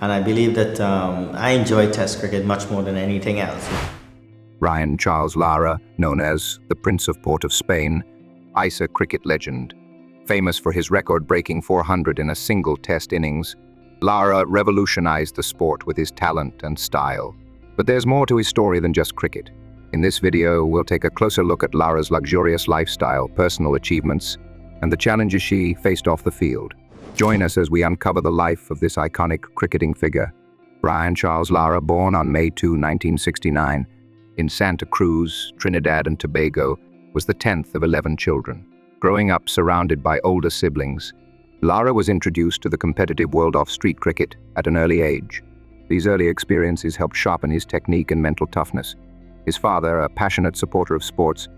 And I believe that I enjoy Test cricket much more than anything else. Brian Charles Lara, known as the Prince of Port of Spain, ISA cricket legend. Famous for his record-breaking 400 in a single Test innings, Lara revolutionized the sport with his talent and style. But there's more to his story than just cricket. In this video, we'll take a closer look at Lara's luxurious lifestyle, personal achievements, and the challenges she faced off the field. Join us as we uncover the life of this iconic cricketing figure. Brian Charles Lara, born on May 2, 1969, in Santa Cruz, Trinidad and Tobago, was the 10th of 11 children. Growing up surrounded by older siblings, Lara was introduced to the competitive world of street cricket at an early age. These early experiences helped sharpen his technique and mental toughness. His father, a passionate supporter of sports,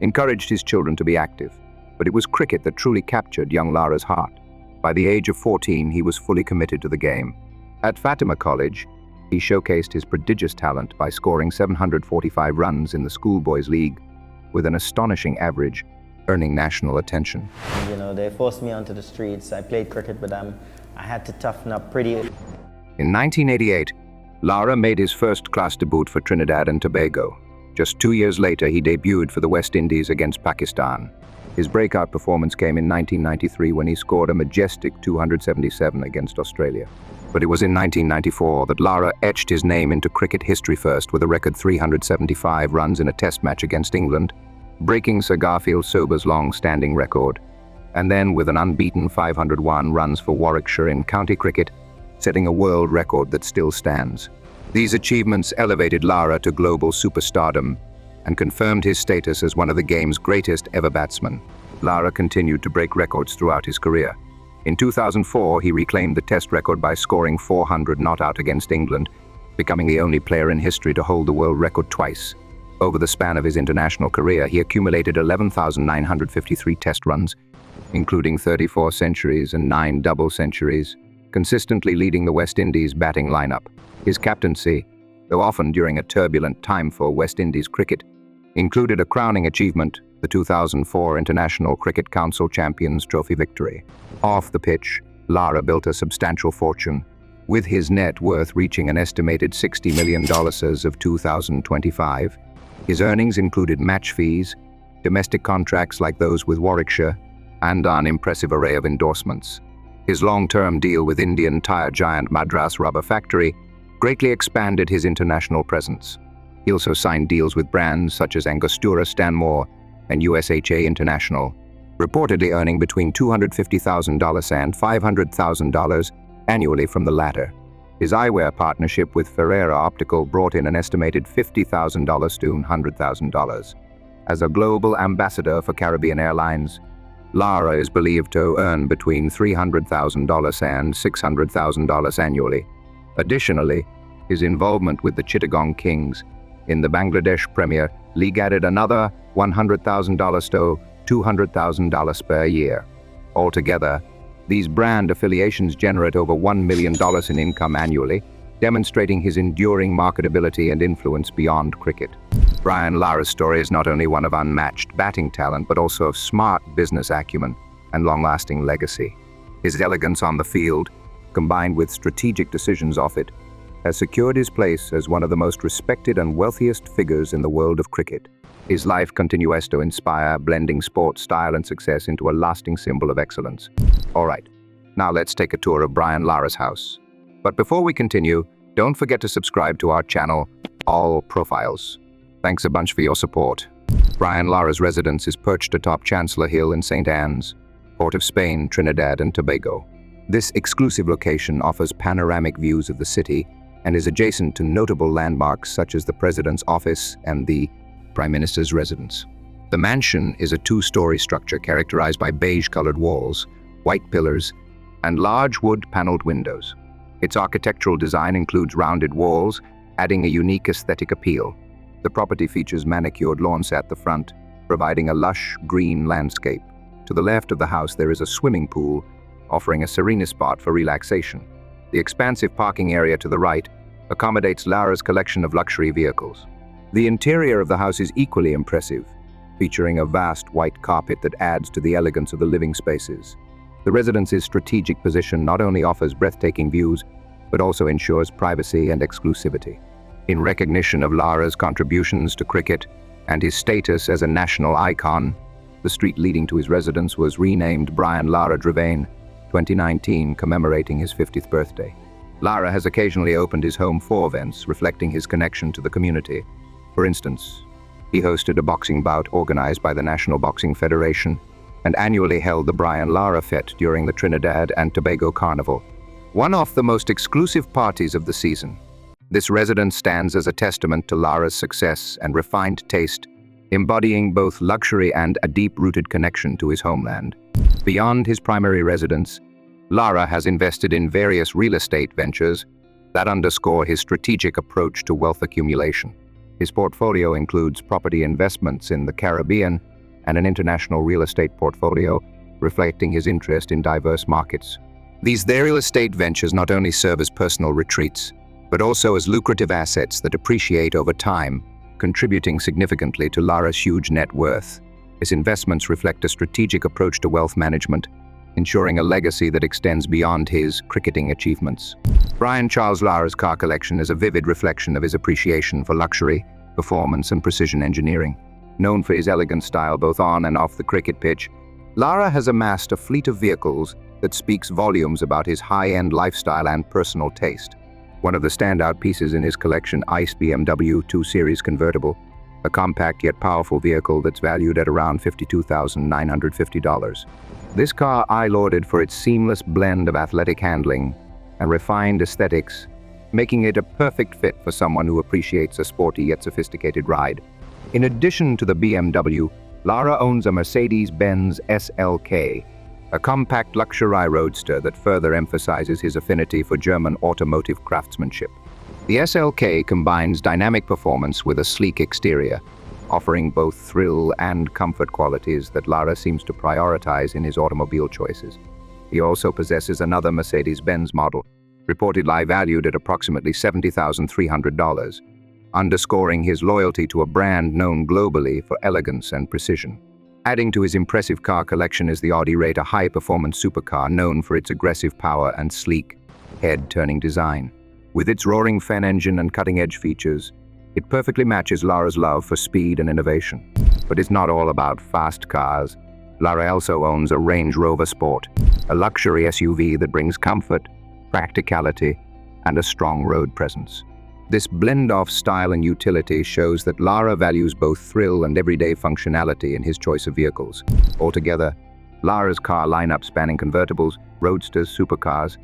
encouraged his children to be active, but it was cricket that truly captured young Lara's heart. By the age of 14, he was fully committed to the game. At Fatima College, he showcased his prodigious talent by scoring 745 runs in the Schoolboys League, with an astonishing average, earning national attention. You know, they forced me onto the streets. I played cricket with them. I had to toughen up pretty. In 1988, Lara made his first-class debut for Trinidad and Tobago. Just 2 years later, he debuted for the West Indies against Pakistan. His breakout performance came in 1993 when he scored a majestic 277 against Australia. But it was in 1994 that Lara etched his name into cricket history first with a record 375 runs in a Test match against England, breaking Sir Garfield Sober's long-standing record, and then with an unbeaten 501 runs for Warwickshire in county cricket, setting a world record that still stands. These achievements elevated Lara to global superstardom and confirmed his status as one of the game's greatest ever batsmen. Lara continued to break records throughout his career. In 2004, he reclaimed the Test record by scoring 400 not out against England, becoming the only player in history to hold the world record twice. Over the span of his international career, he accumulated 11,953 Test runs, including 34 centuries and 9 double centuries, consistently leading the West Indies batting lineup. His captaincy, though often during a turbulent time for West Indies cricket, included a crowning achievement, the 2004 International Cricket Council Champions Trophy victory. Off the pitch, Lara built a substantial fortune, with his net worth reaching an estimated $60 million as of 2025. His earnings included match fees, domestic contracts like those with Warwickshire, and an impressive array of endorsements. His long-term deal with Indian tire giant Madras Rubber Factory greatly expanded his international presence. He also signed deals with brands such as Angostura Stanmore and USHA International, reportedly earning between $250,000 and $500,000 annually from the latter. His eyewear partnership with Ferreira Optical brought in an estimated $50,000 to $100,000. As a global ambassador for Caribbean Airlines, Lara is believed to earn between $300,000 and $600,000 annually. Additionally, his involvement with the Chittagong Kings in the Bangladesh Premier League added another $100,000 to $200,000 per year. Altogether, these brand affiliations generate over $1 million in income annually, demonstrating his enduring marketability and influence beyond cricket. Brian Lara's story is not only one of unmatched batting talent, but also of smart business acumen and long-lasting legacy. His elegance on the field, combined with strategic decisions off it, has secured his place as one of the most respected and wealthiest figures in the world of cricket. His life continues to inspire, blending sport, style, and success into a lasting symbol of excellence. All right, now let's take a tour of Brian Lara's house. But before we continue, don't forget to subscribe to our channel, All Profiles. Thanks a bunch for your support. Brian Lara's residence is perched atop Chancellor Hill in St. Anne's, Port of Spain, Trinidad and Tobago. This exclusive location offers panoramic views of the city and is adjacent to notable landmarks such as the President's office and the Prime Minister's residence. The mansion is a two-story structure characterized by beige-colored walls, white pillars, and large wood-paneled windows. Its architectural design includes rounded walls, adding a unique aesthetic appeal. The property features manicured lawns at the front, providing a lush, green landscape. To the left of the house, there is a swimming pool, offering a serene spot for relaxation. The expansive parking area to the right accommodates Lara's collection of luxury vehicles. The interior of the house is equally impressive, featuring a vast white carpet that adds to the elegance of the living spaces. The residence's strategic position not only offers breathtaking views, but also ensures privacy and exclusivity. In recognition of Lara's contributions to cricket and his status as a national icon, the street leading to his residence was renamed Brian Lara Drevane, 2019, commemorating his 50th birthday. Lara has occasionally opened his home for events, reflecting his connection to the community. For instance, he hosted a boxing bout organized by the National Boxing Federation and annually held the Brian Lara Fete during the Trinidad and Tobago Carnival, one of the most exclusive parties of the season. This residence stands as a testament to Lara's success and refined taste, embodying both luxury and a deep-rooted connection to his homeland. Beyond his primary residence, Lara has invested in various real estate ventures that underscore his strategic approach to wealth accumulation. His portfolio includes property investments in the Caribbean and an international real estate portfolio, reflecting his interest in diverse markets. These real estate ventures not only serve as personal retreats, but also as lucrative assets that appreciate over time, contributing significantly to Lara's huge net worth. His investments reflect a strategic approach to wealth management, ensuring a legacy that extends beyond his cricketing achievements. Brian Charles Lara's car collection is a vivid reflection of his appreciation for luxury, performance, and precision engineering. Known for his elegant style both on and off the cricket pitch, Lara has amassed a fleet of vehicles that speaks volumes about his high-end lifestyle and personal taste. One of the standout pieces in his collection, ICE BMW 2 Series convertible, a compact yet powerful vehicle that's valued at around $52,950. This car, eye-lauded for its seamless blend of athletic handling and refined aesthetics, making it a perfect fit for someone who appreciates a sporty yet sophisticated ride. In addition to the BMW, Lara owns a Mercedes-Benz SLK, a compact luxury roadster that further emphasizes his affinity for German automotive craftsmanship. The SLK combines dynamic performance with a sleek exterior, offering both thrill and comfort qualities that Lara seems to prioritize in his automobile choices. He also possesses another Mercedes-Benz model, reportedly valued at approximately $70,300, underscoring his loyalty to a brand known globally for elegance and precision. Adding to his impressive car collection is the Audi Rate, a high-performance supercar known for its aggressive power and sleek, head-turning design. With its roaring fan engine and cutting-edge features, it perfectly matches Lara's love for speed and innovation. But it's not all about fast cars. Lara also owns a Range Rover Sport, a luxury SUV that brings comfort, practicality, and a strong road presence. This blend of style and utility shows that Lara values both thrill and everyday functionality in his choice of vehicles. Altogether, Lara's car lineup spanning convertibles, roadsters, supercars,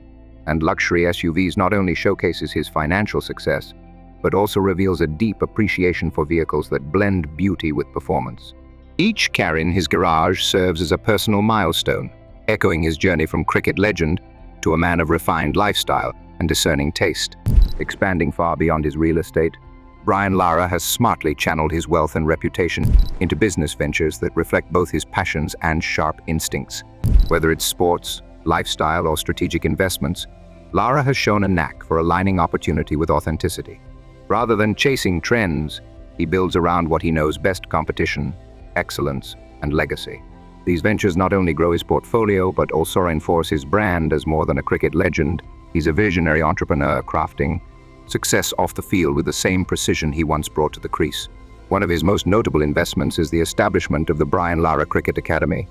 and luxury SUVs not only showcases his financial success, but also reveals a deep appreciation for vehicles that blend beauty with performance. Each car in his garage serves as a personal milestone, echoing his journey from cricket legend to a man of refined lifestyle and discerning taste. Expanding far beyond his real estate, Brian Lara has smartly channeled his wealth and reputation into business ventures that reflect both his passions and sharp instincts. Whether it's sports, lifestyle, or strategic investments, Lara has shown a knack for aligning opportunity with authenticity. Rather than chasing trends, he builds around what he knows best: competition, excellence, and legacy. These ventures not only grow his portfolio, but also reinforce his brand as more than a cricket legend. He's a visionary entrepreneur crafting success off the field with the same precision he once brought to the crease. One of his most notable investments is the establishment of the Brian Lara Cricket Academy.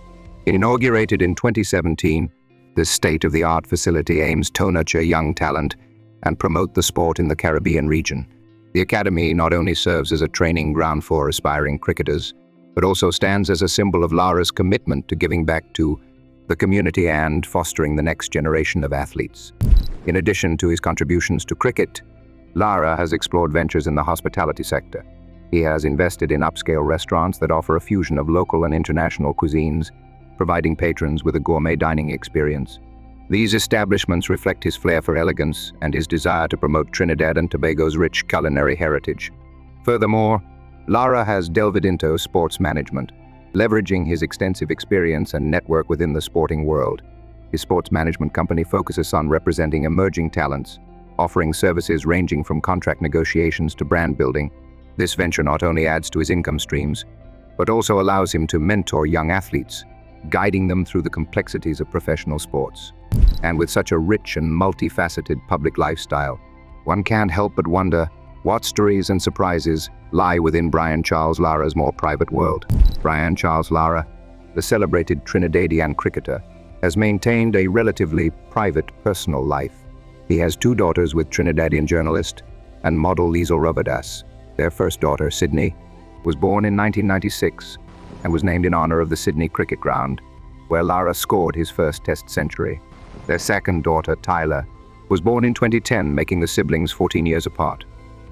Inaugurated in 2017, this state-of-the-art facility aims to nurture young talent and promote the sport in the Caribbean region. The academy not only serves as a training ground for aspiring cricketers, but also stands as a symbol of Lara's commitment to giving back to the community and fostering the next generation of athletes. In addition to his contributions to cricket, Lara has explored ventures in the hospitality sector. He has invested in upscale restaurants that offer a fusion of local and international cuisines, providing patrons with a gourmet dining experience. These establishments reflect his flair for elegance and his desire to promote Trinidad and Tobago's rich culinary heritage. Furthermore, Lara has delved into sports management, leveraging his extensive experience and network within the sporting world. His sports management company focuses on representing emerging talents, offering services ranging from contract negotiations to brand building. This venture not only adds to his income streams, but also allows him to mentor young athletes, guiding them through the complexities of professional sports. And with such a rich and multifaceted public lifestyle, one can't help but wonder what stories and surprises lie within Brian Charles Lara's more private world. Brian Charles Lara, the celebrated Trinidadian cricketer, has maintained a relatively private personal life. He has two daughters with Trinidadian journalist and model Liesl Rovadas. Their first daughter, Sydney, was born in 1996 and was named in honor of the Sydney Cricket Ground, where Lara scored his first Test century. Their second daughter, Tyler, was born in 2010, making the siblings 14 years apart.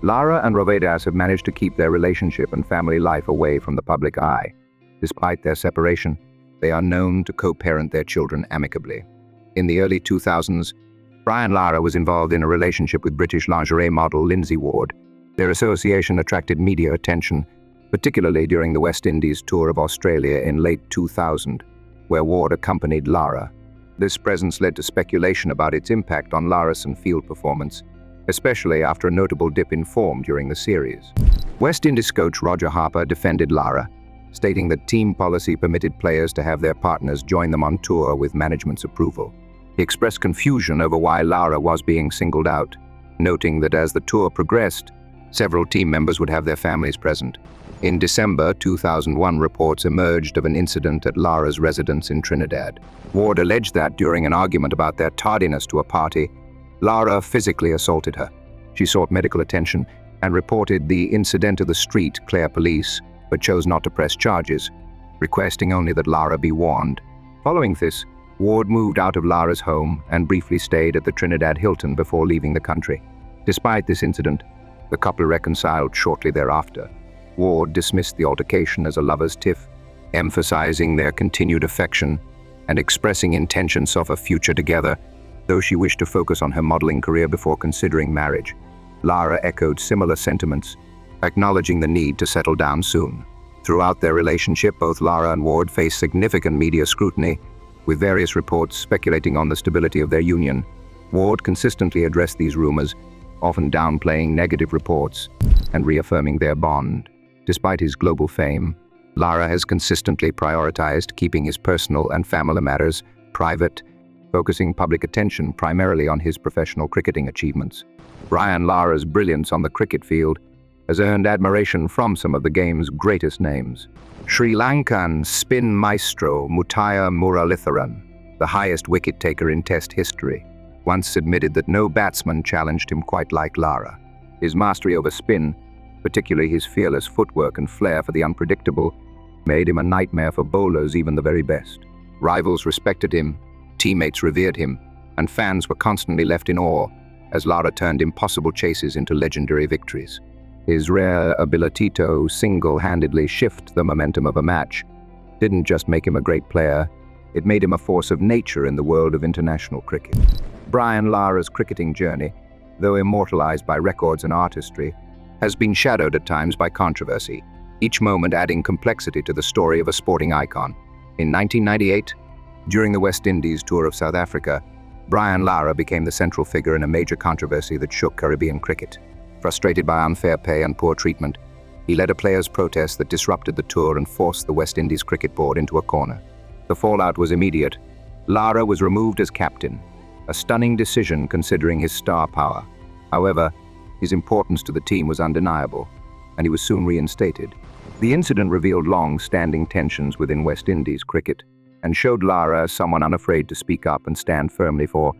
Lara and Rovadas have managed to keep their relationship and family life away from the public eye. Despite their separation, they are known to co-parent their children amicably. In the early 2000s, Brian Lara was involved in a relationship with British lingerie model Lindsay Ward. Their association attracted media attention, particularly during the West Indies tour of Australia in late 2000, where Ward accompanied Lara. This presence led to speculation about its impact on Lara's field performance, especially after a notable dip in form during the series. West Indies coach Roger Harper defended Lara, stating that team policy permitted players to have their partners join them on tour with management's approval. He expressed confusion over why Lara was being singled out, noting that as the tour progressed, several team members would have their families present. In December 2001, reports emerged of an incident at Lara's residence in Trinidad. Ward alleged that during an argument about their tardiness to a party, Lara physically assaulted her. She sought medical attention and reported the incident to the street Clare police, but chose not to press charges, requesting only that Lara be warned. Following this, Ward moved out of Lara's home and briefly stayed at the Trinidad Hilton before leaving the country. Despite this incident, the couple reconciled shortly thereafter. Ward dismissed the altercation as a lover's tiff, emphasizing their continued affection and expressing intentions of a future together, though she wished to focus on her modeling career before considering marriage. Lara echoed similar sentiments, acknowledging the need to settle down soon. Throughout their relationship, both Lara and Ward faced significant media scrutiny, with various reports speculating on the stability of their union. Ward consistently addressed these rumors, often downplaying negative reports and reaffirming their bond. Despite his global fame, Lara has consistently prioritized keeping his personal and family matters private, focusing public attention primarily on his professional cricketing achievements. Brian Lara's brilliance on the cricket field has earned admiration from some of the game's greatest names. Sri Lankan spin maestro Muttiah Muralitharan, the highest wicket-taker in Test history, once admitted that no batsman challenged him quite like Lara. His mastery over spin, particularly his fearless footwork and flair for the unpredictable, made him a nightmare for bowlers, even the very best. Rivals respected him, teammates revered him, and fans were constantly left in awe as Lara turned impossible chases into legendary victories. His rare ability to single-handedly shift the momentum of a match didn't just make him a great player, it made him a force of nature in the world of international cricket. Brian Lara's cricketing journey, though immortalized by records and artistry, has been shadowed at times by controversy, each moment adding complexity to the story of a sporting icon. In 1998, during the West Indies tour of South Africa, Brian Lara became the central figure in a major controversy that shook Caribbean cricket. Frustrated by unfair pay and poor treatment, he led a players' protest that disrupted the tour and forced the West Indies Cricket Board into a corner. The fallout was immediate. Lara was removed as captain, a stunning decision considering his star power. However, his importance to the team was undeniable, and he was soon reinstated. The incident revealed long-standing tensions within West Indies cricket and showed Lara as someone unafraid to speak up and stand firmly for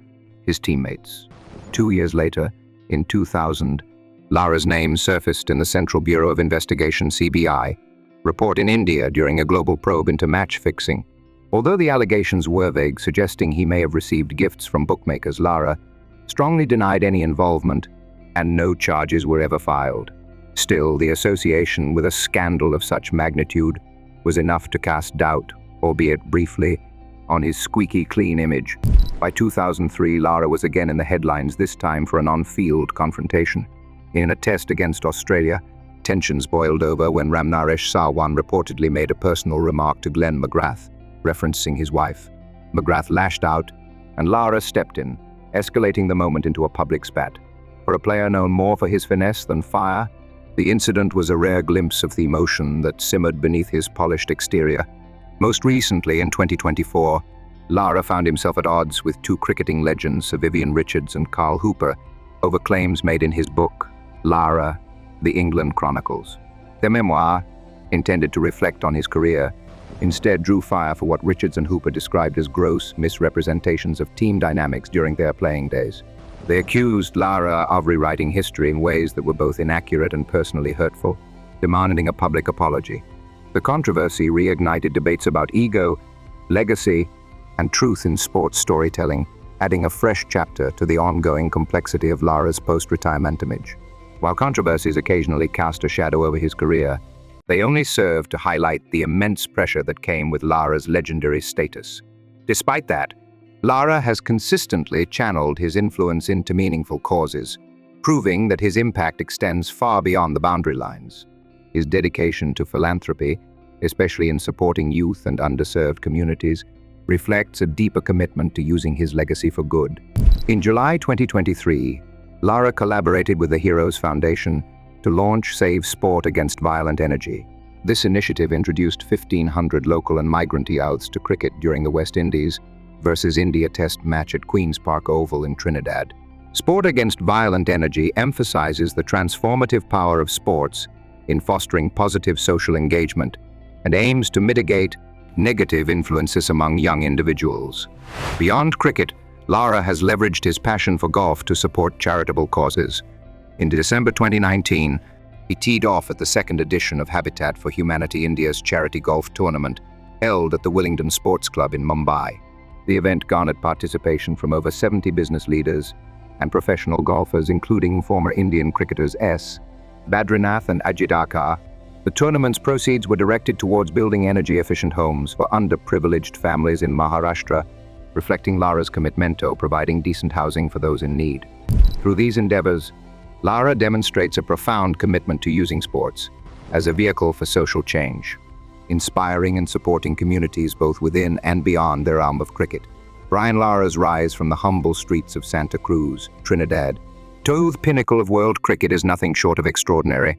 his teammates. 2 years later, in 2000, Lara's name surfaced in the Central Bureau of Investigation (CBI) report in India during a global probe into match fixing. Although the allegations were vague, suggesting he may have received gifts from bookmakers, Lara strongly denied any involvement, and no charges were ever filed. Still, the association with a scandal of such magnitude was enough to cast doubt, albeit briefly, on his squeaky clean image. By 2003, Lara was again in the headlines, this time for an on-field confrontation. In a test against Australia, tensions boiled over when Ramnaresh Sarwan reportedly made a personal remark to Glenn McGrath, referencing his wife. McGrath lashed out, and Lara stepped in, escalating the moment into a public spat. For a player known more for his finesse than fire, the incident was a rare glimpse of the emotion that simmered beneath his polished exterior. Most recently, in 2024, Lara found himself at odds with two cricketing legends, Sir Vivian Richards and Carl Hooper, over claims made in his book, Lara, The England Chronicles. Their memoir, intended to reflect on his career, instead drew fire for what Richards and Hooper described as gross misrepresentations of team dynamics during their playing days. They accused Lara of rewriting history in ways that were both inaccurate and personally hurtful, demanding a public apology. The controversy reignited debates about ego, legacy, and truth in sports storytelling, adding a fresh chapter to the ongoing complexity of Lara's post-retirement image. While controversies occasionally cast a shadow over his career, they only served to highlight the immense pressure that came with Lara's legendary status. Despite that, Lara has consistently channeled his influence into meaningful causes, proving that his impact extends far beyond the boundary lines. His dedication to philanthropy, especially in supporting youth and underserved communities, reflects a deeper commitment to using his legacy for good. In July 2023, Lara collaborated with the Heroes Foundation to launch Save Sport Against Violent Energy. This initiative introduced 1,500 local and migrant youths to cricket during the West Indies versus India Test match at Queen's Park Oval in Trinidad. Sport Against Violent Energy emphasizes the transformative power of sports in fostering positive social engagement and aims to mitigate negative influences among young individuals. Beyond cricket, Lara has leveraged his passion for golf to support charitable causes. In December 2019, he teed off at the second edition of Habitat for Humanity India's charity golf tournament, held at the Willingdon Sports Club in Mumbai. The event garnered participation from over 70 business leaders and professional golfers, including former Indian cricketers S. Badrinath and Ajit Akar. The tournament's proceeds were directed towards building energy-efficient homes for underprivileged families in Maharashtra, reflecting Lara's commitment to providing decent housing for those in need. Through these endeavors, Lara demonstrates a profound commitment to using sports as a vehicle for social change, inspiring and supporting communities both within and beyond their realm of cricket. Brian Lara's rise from the humble streets of Santa Cruz, Trinidad, to the pinnacle of world cricket is nothing short of extraordinary.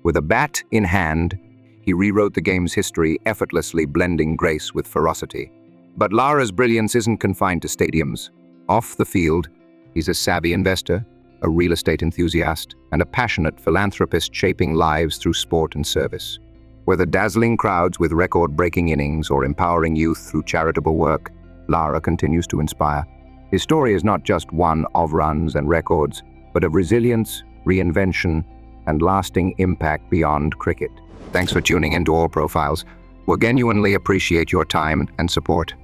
With a bat in hand, he rewrote the game's history, effortlessly blending grace with ferocity. But Lara's brilliance isn't confined to stadiums. Off the field, he's a savvy investor, a real estate enthusiast, and a passionate philanthropist shaping lives through sport and service. Whether dazzling crowds with record-breaking innings or empowering youth through charitable work, Lara continues to inspire. His story is not just one of runs and records, but of resilience, reinvention, and lasting impact beyond cricket. Thanks for tuning into All Profiles. We'll genuinely appreciate your time and support.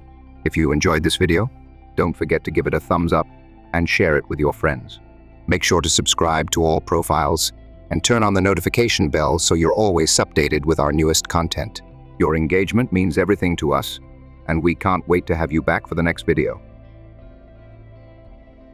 If you enjoyed this video, don't forget to give it a thumbs up and share it with your friends. Make sure to subscribe to All Profiles and turn on the notification bell so you're always updated with our newest content. Your engagement means everything to us, and we can't wait to have you back for the next video.